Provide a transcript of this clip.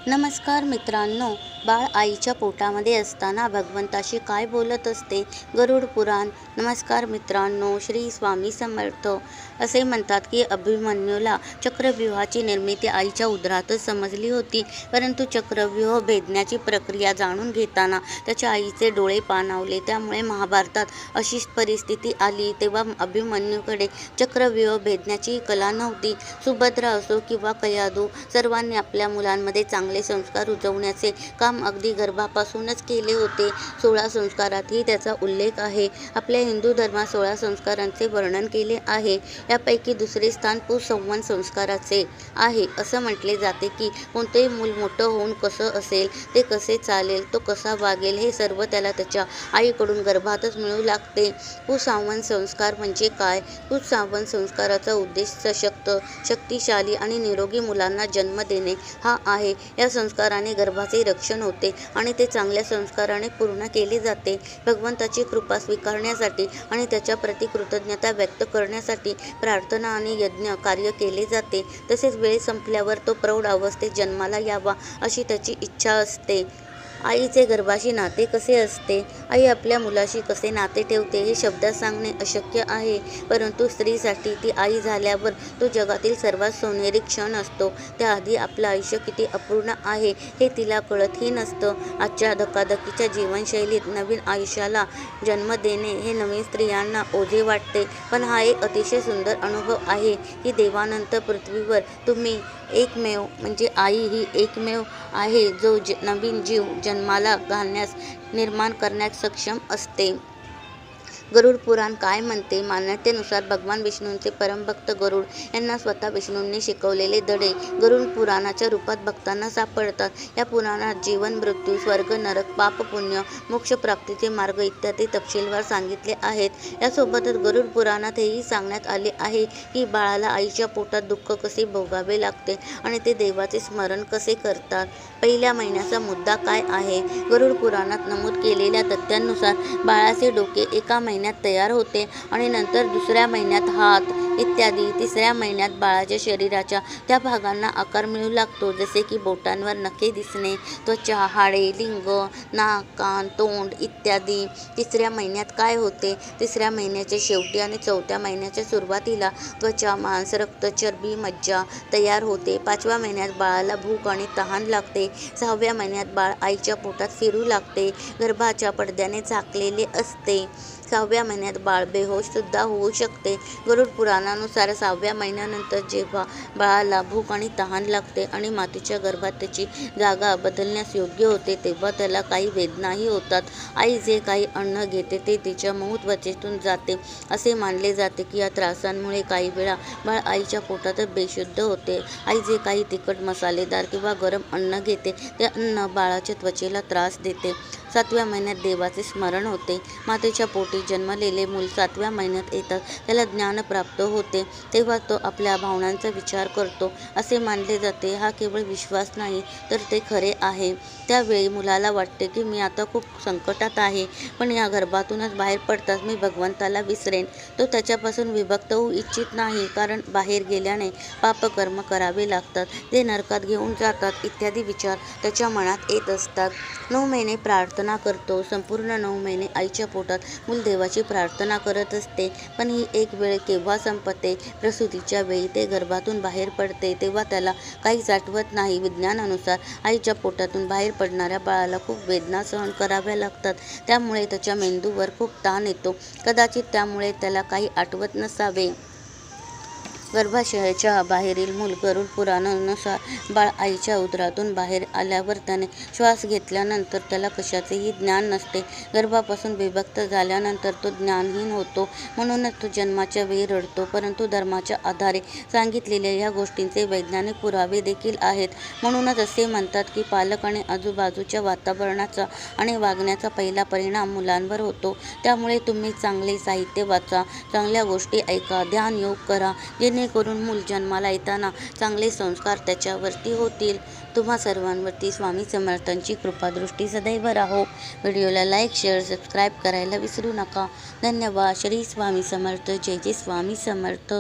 नमस्कार मित्रांनो, बाळ आईच्या पोटामध्ये असताना भगवंताशी काय बोलत असते? गरुड पुराण. नमस्कार मित्रांनो, श्री स्वामी समर्थ. असे म्हणतात की अभिमन्यूला चक्रव्यूहाची निर्मिती आईच्या उदरातच समजली होती, परंतु चक्रव्यूह भेदण्याची प्रक्रिया जाणून घेताना त्याच्या आईचे डोळे पाणावले. त्यामुळे महाभारतात अशी परिस्थिती आली. तेव्हा अभिमन्यूकडे चक्रव्यूह भेदण्याची कला नव्हती. सुभद्रा असो किंवा कयाधू, सर्वांनी आपल्या मुलांमध्ये चांगले संस्कार रुजवण्याचे काम अगदी गर्भापासूनच केले होते. 16 संस्कारातही त्याचा उल्लेख आहे. आपल्या हिंदू धर्मात 16 संस्कारांचे वर्णन केले आहे. यापैकी दुसरे स्थान पुंसंवन संस्काराचे आहे. असं म्हटले जाते की कोणतेही मूल मोठं होऊन कसं असेल, ते कसे चालेल, तो कसा वागेल, हे सर्व त्याला त्याच्या आईकडून गर्भातच मिळू लागते. पुंसंवन संस्कार म्हणजे काय? पुंसंवन संस्काराचा उद्देश सशक्त, शक्तिशाली आणि निरोगी मुलांना जन्म देणे हा आहे. या संस्काराने गर्भाचे रक्षण होते आणि ते चांगल्या संस्काराने पूर्ण केले जाते. भगवंताची कृपा स्वीकारण्यासाठी आणि त्याच्या प्रति कृतज्ञता व्यक्त करण्यासाठी प्रार्थना आणि यज्ञ कार्य केले जाते. तसेच वेळ संपल्यावर तो प्रौढ अवस्थेत जन्माला यावा अशी त्याची इच्छा असते. आईचे गर्भाशी नाते कसे असते? आई आपल्या मुलाशी कसे नाते ठेवते हे शब्दात सांगणे अशक्य आहे, परंतु स्त्रीसाठी ती आई झाल्यावर तो जगातील सर्वात सोनेरी क्षण असतो. त्याआधी आपलं आयुष्य किती अपूर्ण आहे हे तिला कळतही नसतं. आजच्या धकाधकीच्या जीवनशैलीत नवीन आयुष्याला जन्म देणे हे नवीन स्त्रियांना ओझे वाटते, पण हा एक अतिशय सुंदर अनुभव आहे की देवानंतर पृथ्वीवर तुम्ही एकमेव म्हणजे आई ही एकमेव आहे जो नवीन जीव जन्माला घालण्यास, निर्माण करण्यास सक्षम असते. गरुड पुराण काय म्हणते? मान्यतेनुसार भगवान विष्णूंचे परमभक्त गरुड यांना स्वतः विष्णूंनी शिकवलेले धडे गरुड पुराणाच्या रूपात भक्तांना सापडतात. या पुराणात जीवन, मृत्यू, स्वर्ग, नरक, पाप, पुण्य, मोक्ष प्राप्तीचे मार्ग इत्यादी तपशीलवार सांगितले आहेत. यासोबतच गरुड पुराणात हेही सांगण्यात आले आहे की बाळाला आईच्या पोटात दुःख कसे भोगावे लागते आणि ते देवाचे स्मरण कसे करतात. पहिल्या महिन्याचा मुद्दा काय आहे? गरुड पुराणात नमूद केलेल्या तथ्यांनुसार बाळाचे डोके एका महिन्यात तयार होते आणि नंतर दुसऱ्या महिन्यात हात इत्यादी. तिसऱ्या महिन्यात बाळाच्या शरीराच्या त्या भागांना आकार मिळू लागतो, जसे की बोटांवर नखे दिसणे, त्वचा, हाडे, लिंग, नाक, कान, तोंड इत्यादी. तिसऱ्या महिन्यात काय होते? तिसऱ्या महिन्याच्या शेवटी आणि चौथ्या महिन्याच्या सुरुवातीला त्वचा, मांस, रक्त, चरबी, मज्जा तयार होते. 5व्या महिन्यात बाळाला भूक आणि तहान लागते. 6व्या महिन्यात बाळ आईच्या पोटात फिरू लागते, गर्भाच्या पडद्याने झाकलेले असते. 6व्या महिन्यात बाळ बेहोश सुद्धा होऊ शकते. गरुड पुराणानुसार 6व्या महिन्यानंतर जेव्हा बाळाला भूक आणि तहान लागते आणि मातेच्या गर्भात त्याची जागा बदलण्यास योग्य होते, तेव्हा त्याला काही वेदनाही होतात. आई जे काही अन्न घेते ते तिच्या मऊ त्वचेतून जाते. असे मानले जाते की या त्रासांमुळे काही वेळा बाळ आईच्या पोटातच बेशुद्ध होते. आई जे काही तिखट, मसालेदार किंवा गरम अन्न घेते ते अन्न बाळाच्या त्वचेला त्रास देते. 7व्या महिन्यात देवाचे स्मरण होते. मातेच्या पोटी जन्मलेले मूल 7व्या महिन्यात येतात त्याला ज्ञान प्राप्त होते. तेव्हा तो आपल्या भावनांचा विचार करतो असे मानले जाते. हा केवळ विश्वास नाही तर ते खरे आहे. त्यावेळी मुलाला वाटते की मी आता खूप संकटात आहे, पण या गर्भातूनच बाहेर पडताच मी भगवंताला विसरेन. तो त्याच्यापासून विभक्त होऊ इच्छित नाही, कारण बाहेर गेल्याने पापकर्म करावे लागतात, ते नरकात घेऊन जातात इत्यादी विचार त्याच्या मनात येत असतात. 9 महिने प्रार्थना करतो. संपूर्ण 9 महिने आईच्या पोटात मूल देवाची प्रार्थना करत असते, पण ही एक वेळ केव्हा संपते? प्रसूतीच्या वेळी ते गर्भातून बाहेर पडते तेव्हा त्याला काहीच आठवत नाही. विज्ञानानुसार आईच्या पोटातून बाहेर पडणाऱ्या बाळाला खूप वेदना सहन कराव्या लागतात, त्यामुळे त्याच्या मेंदूवर खूप ताण येतो. कदाचित त्यामुळे त्याला काही आठवत नसावे. गर्भाशयाच्या बाहेरील मूल. गरुड पुराणानुसार बाळ आईच्या उदरातून बाहेर आल्यावर त्याने श्वास घेतल्यानंतर त्याला कशाचेही ज्ञान नसते. गर्भापासून विभक्त झाल्यानंतर तो ज्ञानहीन होतो, म्हणूनच तो जन्माच्या वेळी रडतो. परंतु धर्माच्या आधारे सांगितलेल्या या गोष्टींचे वैज्ञानिक पुरावे देखील आहेत. म्हणूनच असे म्हणतात की पालक आणि आजूबाजूच्या वातावरणाचा आणि वागण्याचा पहिला परिणाम मुलांवर होतो. त्यामुळे तुम्ही चांगले साहित्य वाचा, चांगल्या गोष्टी ऐका, ध्यान योग करा, जेणेकरून मूल जन्माला येताना चांगले संस्कार त्याच्यावरती होतील. तुम्हा सर्वांवरती स्वामी समर्थांची कृपादृष्टी सदैव राहो. व्हिडिओला लाईक, शेअर, सबस्क्राईब करायला विसरू नका. धन्यवाद. श्री स्वामी समर्थ. जय जय स्वामी समर्थ.